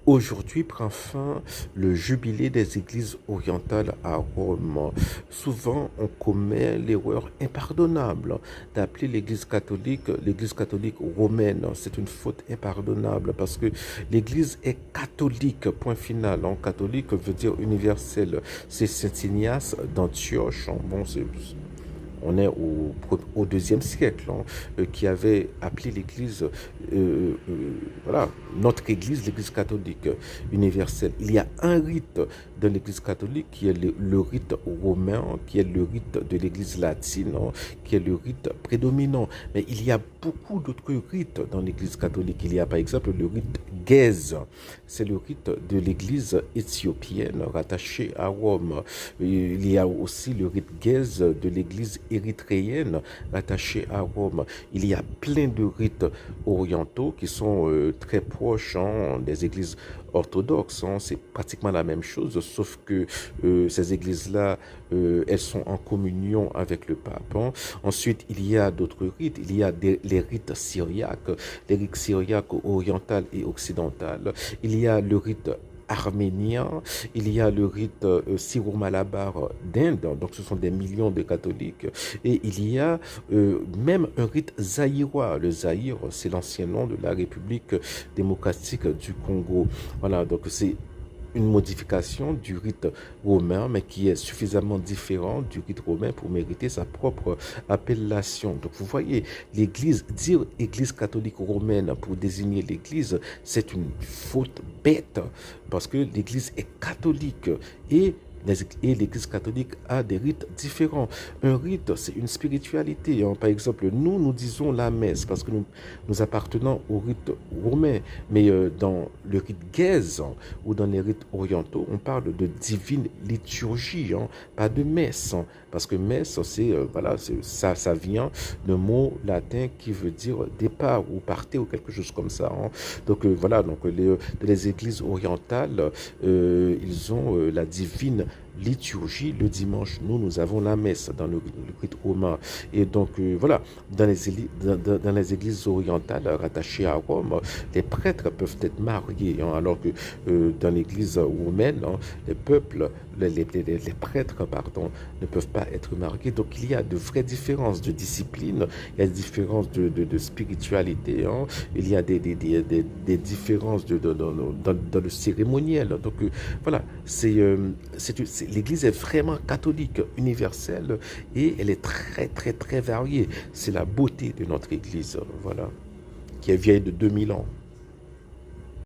Aujourd'hui prend fin le jubilé des églises orientales à Rome. Souvent, on commet l'erreur impardonnable d'appeler l'église catholique romaine. C'est une faute impardonnable parce que l'église est catholique, point final. Catholique veut dire universel. C'est Saint Ignace d'Antioche. Bon, on est au deuxième siècle, qui avait appelé l'Église, voilà, notre Église, l'Église catholique universelle. Il y a un rite de l'Église catholique qui est le rite romain, qui est le rite de l'Église latine, qui est le rite prédominant. Mais il y a beaucoup d'autres rites dans l'Église catholique. Il y a par exemple le rite Gèse, c'est le rite de l'Église éthiopienne rattachée à Rome. Il y a aussi le rite Gèse de l'Église érythréenne rattachée à Rome. Il y a plein de rites orientaux qui sont très proches des églises orthodoxes. C'est pratiquement la même chose, sauf que ces églises-là, elles sont en communion avec le pape. Ensuite, il y a d'autres rites. Il y a les rites syriaques oriental et occidental. Il y a le rite arménien, il y a le rite syro-malabar d'Inde, donc ce sont des millions de catholiques, et il y a même un rite zaïrois. Le Zaïre, c'est l'ancien nom de la République démocratique du Congo. Voilà, donc c'est une modification du rite romain, mais qui est suffisamment différent du rite romain pour mériter sa propre appellation. Donc vous voyez, l'Église, dire Église catholique romaine pour désigner l'Église, c'est une faute bête, parce que l'Église est catholique et l'Église catholique a des rites différents. Un rite, c'est une spiritualité. Par exemple, nous disons la messe parce que nous appartenons au rite romain. Mais dans le rite Gèse ou dans les rites orientaux, on parle de divine liturgie, pas de messe. Parce que messe, voilà, ça vient d'un mot latin qui veut dire départ ou partir ou quelque chose comme ça. Donc voilà, donc les églises orientales, ils ont la divine liturgie le dimanche. Nous avons la messe dans le rite romain. Et donc voilà, dans les églises orientales rattachées à Rome, les prêtres peuvent être mariés, alors que dans l'église romaine, les prêtres, pardon, ne peuvent pas être mariés. Donc il y a de vraies différences de discipline, il y a des différences de spiritualité, il y a des différences dans le cérémoniel. Donc voilà, l'église est vraiment catholique, universelle, et elle est très très très variée. C'est la beauté de notre église, voilà, qui est vieille de 2000 ans.